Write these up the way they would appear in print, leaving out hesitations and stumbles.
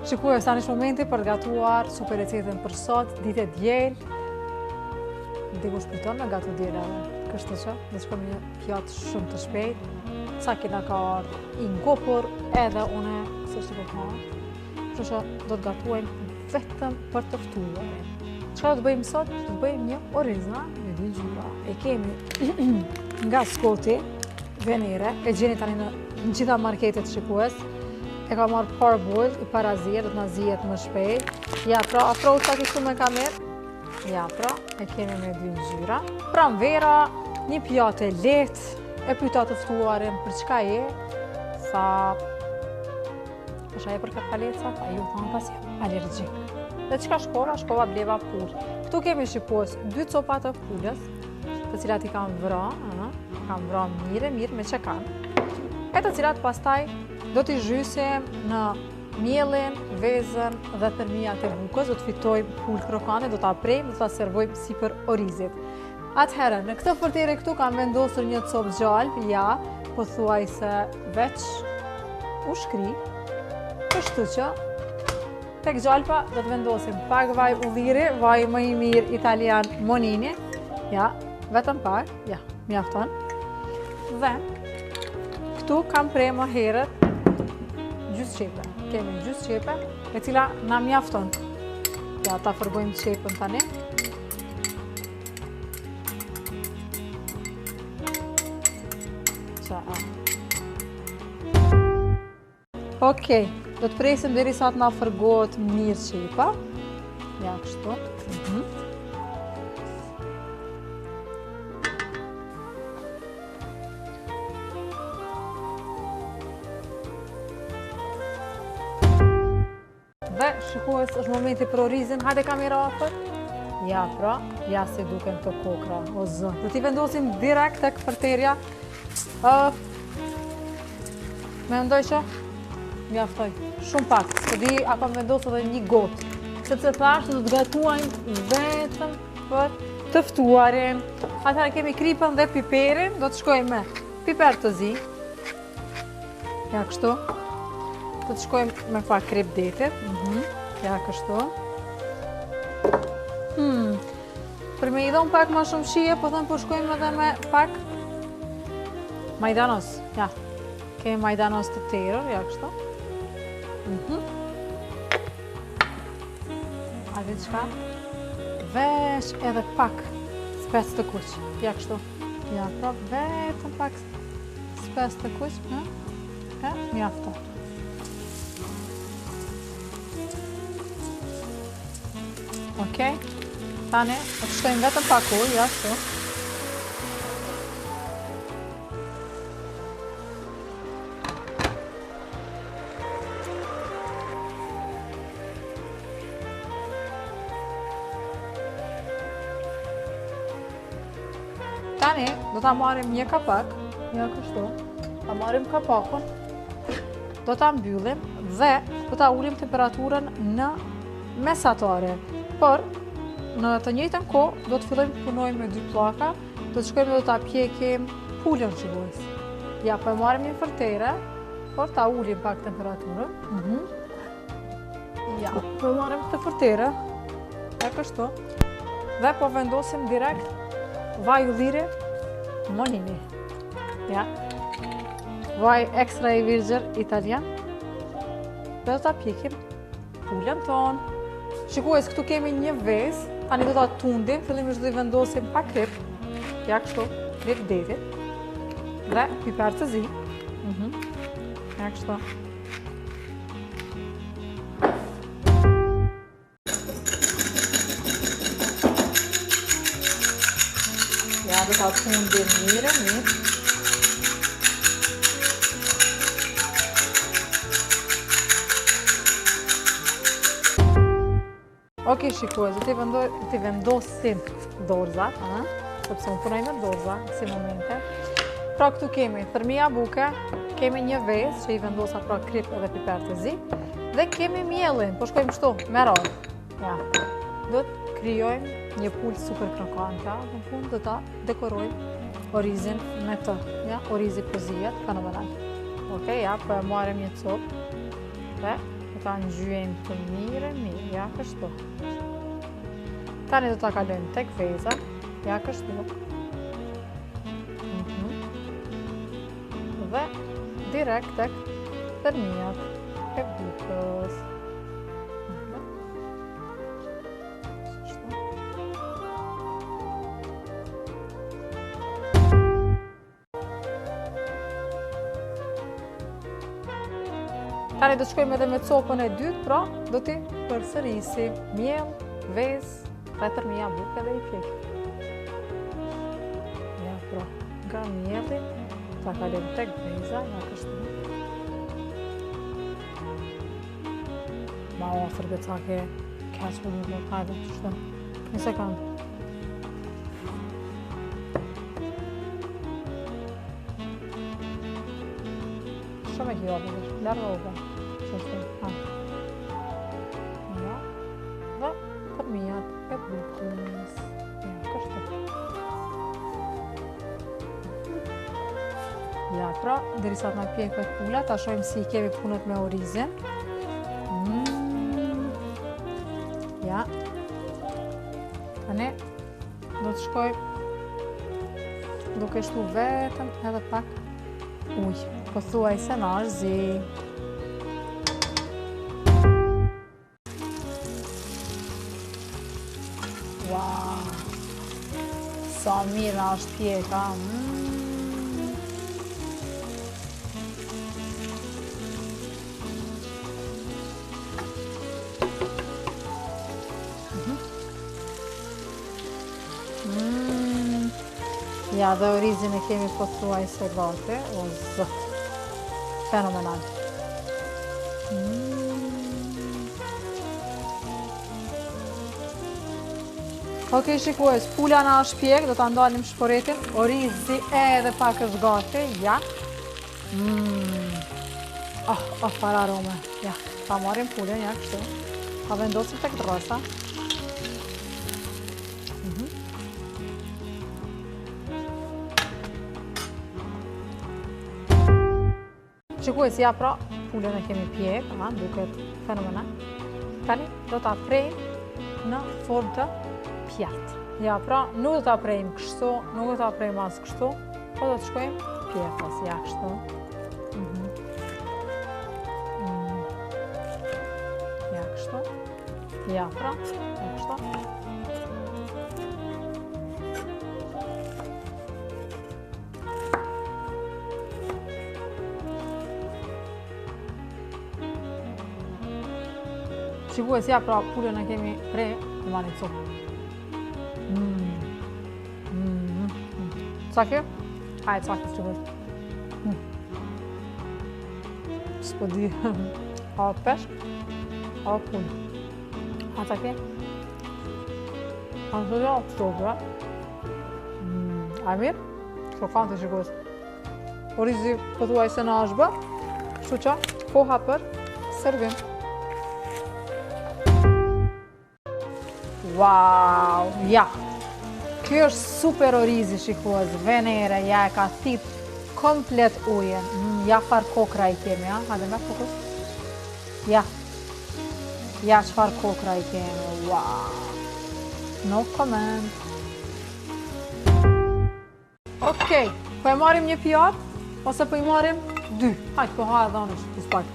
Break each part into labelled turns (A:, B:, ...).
A: Shikoj, sa është momenti për gatuar super recetën për sot, ditë e diel. Dikush shpiton me gatu dielave. Kështu që, dhe shkojmë një pjatë shumë të shpejt. Sa kina ka ardhë i ngopur edhe une, se është të përkaj. Kështu që do të gatuajmë vetëm për të ftuar. Çka do të bëjmë sot? Do të bëjmë një orizna me 2 ngjyra. E kemi nga Skoti, venere, e gjeni tani në gjitha marketet shikues. E ka marrë parboiled, i parazijet, do të na zihet më shpejt. Ja, pra, afro sa kështu me kamerë. Ja, pra, e kemi me 2 ngjyra. Pranvera, një pjatë e lehtë, e pyeta të ftuarin për çka je, sa është ajo për karpaleca, pa ju thonë pas alergjik. Dhe çka shkova bleva pul. Këtu kemi shikues 2 copa të pulës, të cilat i kam vrarë, mirë me çekan. E të cilat pastaj do t'i zhysim në mielin, vezën dhe thërmijat e bukës, do të fitojmë pulë krokane, do t'a prejmë, do t'a servojmë sipër orizit. Atëherë, në këtë fortere këtu kam vendosur një copë gjalp, ja, pothuajse veç u shkri, kështu që tek gjalpa do të vendosim pak vaj ulliri, vaj më i mirë italian Monini, ja, vetëm pak, ja, mjafton. Dhe këtu kam prej më herët gjysë qepe. Kemi gjysë qepe, e cila na mjafton. Ja, ta fërgojmë qepën tani. Okej, do të presim deri sa të na fërgohet mirë qepa. Ja, kështu. Dhe shikues, është momenti për orizin. Hajde kamera afër. Ja, pra, ja se duken të kokra, o zë. Do t'i vendosim direkt tek forterja. Mendoj që mjaftoj shumë pak. Se di, a kam vendosur edhe një gotë. Sepse thashtë do të gatuajmë vetëm për të ftuarin. Atëherë kemi kripën dhe piperin. Do të shkojmë me piper të zi. Ja, kështu. Do të shkojmë me pak krip detit. Ja, kështu. Për me i dhonë pak ma shumë shije, po thëmë po shkojmë edhe me pak majdanos. Ja, kemi majdanos të terër, ja, kështu. A di qka? Vesh edhe pak spes të kuq. Ja, kështu. Ja, pra, vetëm pak spes të kuq. Ja, mjafto. Okej, tani, do të shtojmë vetëm pak ujë, ja, kështu. Tani, do ta marrim një kapak, ja, kështu. Ta marrim kapakun, do ta mbyllim dhe do ta ulim temperaturën në mesatare. Por, në të njëjtën kohë, do të fillojmë punojmë me 2 pllaka, do të shkojmë dhe do ta pjekim pulën shikues. Ja, po e marrim një fortere, por ta ulim pak temperaturën. Ja, po e marrim këtë fortere, e kështu, dhe po vendosim direkt vaj ulliri Monini. Ja, vaj ekstra i virgjër italian, dhe do ta pjekim pulën tonë. Shikues, këtu kemi një vezë, tani do ta tundim, fillimisht do i vendosim pak krip, ja, kështu, krip detit, dhe piper të zi, ja, kështu. Ja, do ta tundim mirë. Okej, shikues, do t'i vendosim dorzat, sepse unë punoj me dorza, si momente. Pra, këtu kemi thërmija buke, kemi një vezë që i vendosa pra krip edhe piper të zi, dhe kemi mielin, po shkojmë kështu, me radhë. Ja, do të krijojmë një pulë super krokante, në fund do ta dekorojmë orizin me të, ja, orizi pozijet, fenomenal. Okej, ja, po e marrim një copë dhe Do ta ngjyejmë të mirë, ja kështu. Tani do ta kalojmë tek veza, ja kështu. Dhe direkt tek fërmijat e bukës. Tani do të shkojmë edhe me copën e dytë, pra do t'i përsërisi miell, vezë, fërmija, bukë dhe i pjekë. Ja, pra, nga mielli, ta kalojmë tek veza, ja kështu. Ma ofër dhe ca ke keqë për një hajde, qështë. Një sekundë. Shumë e kjo, larë ove. Qështë, ja. Dhe fërmijat e bukës. Ja, kështu. Ja, pra, derisa t'na pjekët pula, ta shojmë si i kemi punët me orizin. Ja. Tani, do të shkoj duke shtu vetëm edhe pak ujë. Po thuaj se na është zi. Wow! Sa mirë na është pjeka. Ja, dhe orizin e kemi po thuaj se gati. O, zët. Fenomenal. Ok, shikues, pula na është pjek, do ta ndalim shporetin. Orizi edhe pak është gati, ja. Fara arome. Ja, ta marrim pulën, ja, kështu. Ta vendosim tek drosa. Shikues, ja, pra, pulën e kemi pjek, duket fenomenal. Tani do ta prejmë në formë të pjatë. Ja, pra, nuk do ta prejmë kështu, nuk do ta prejmë as kështu, po do të shkojmë pjetas, ja, kështu. Ja, kështu. Ja, pra, ja, kështu. Shikues, ja, pra, pulën e kemi pre, të marrim copë. Ca kjo? Hajde, ca kjo, shikues. S'po di, a peshk, a pullë. A ca kjo? A në të gjallë të topë, a mirë? Shokante, shikues. Orizi, pëthuaj se në është bë, shu qa, koha për servim. Wow, ja, kjo është super orizi, shikues, venere, ja e ka thit komplet ujen. Ja, far kokra i kemi, ja, hajde me fokus. Ja, qfar kokra i kemi, wow, no comment. Okej, po e marim një pjatë, ose po i marim dy. Hajde, po ha e dhanë është, të spajtë.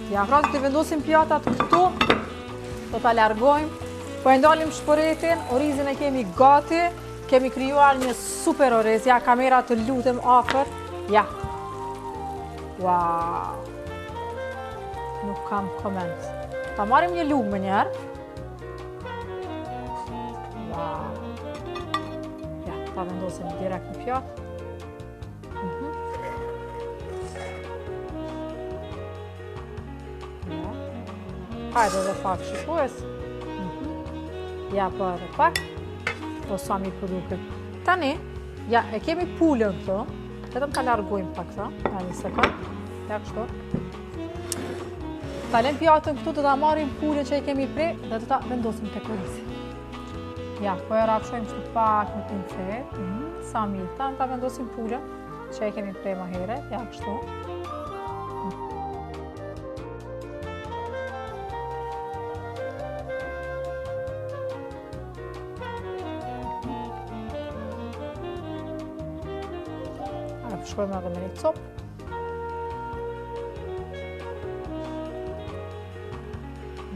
A: Ja, pra të vendosim pjatat këtu, do ta largojmë, po e ndalim shporetin, orizin e kemi gati, kemi krijuar një super oriz, ja, kamera të lutem afër, ja. Wow. Nuk kam koment. Ta marim një lugë më njerë. Wow. Ja, ta vendosim direkt në pjatë. Hajde edhe pak, shikues. Ja, po edhe pak. Po sa mi përduke. Tani, ja, e kemi pulën këto. Vetëm ta largojmë pak këto. Ja, një sekund. Ja, kështu. Ta lëm pjatën këtu, do ta marrim pulën që e kemi pre, dhe do ta vendosim tek orizi. Ja, po e rafshojmë kështu pak me pincet. Sa mi. Ta vendosim pulën që e kemi pre më herët. Ja, kështu. shkojmë edhe me një copë.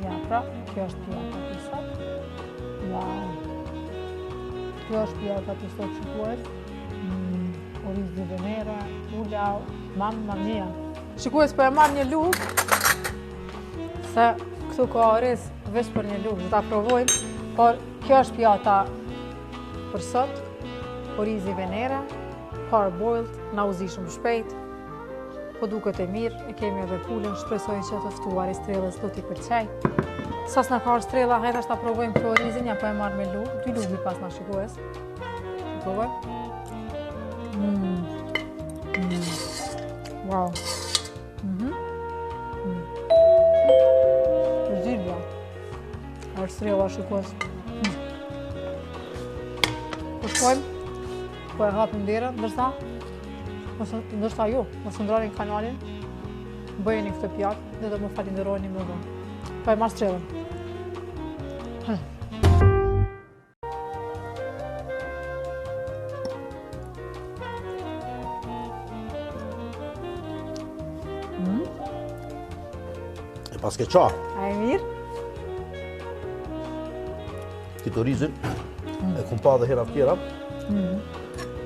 A: Ja, pra, kjo është pjata për sot. Kjo është pjata për sot që kues. Oriz di venera, ulla, mamma mia. Shikues, po e marrë një lugë, se këtu ka oriz veç për një lugë, do ta provojmë, por kjo është pjata për sot, oriz i venera, hard boiled, na u zi shumë shpejt, po duket e mirë, e kemi edhe pulën, shpresoj që të ftuar i strellës do t'i pëlqej. Sas na ka strella, hajde ta provojmë këtë orizin, ja po e marr me lugë, 2 lugë pas na shikues. Provoj. Wow. Zilja. Është strella shikues. Po shkojmë, po e hapim derën, ndërsa ju, mos ndroni kanalin, bëjeni këtë pjatë dhe do më falenderojeni më vonë. Po e marr strellën.
B: E pas ke qa,
A: A e mirë?
B: këtë orizin, e kum pa dhe hera tjera,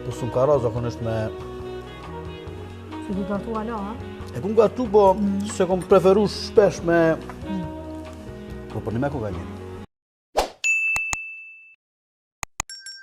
B: po s'm ka ra zakonisht me...
A: Si du gatu ala, ha?
B: E kum gatu, po se kom preferu shpesh me... Po për një me ku ka një.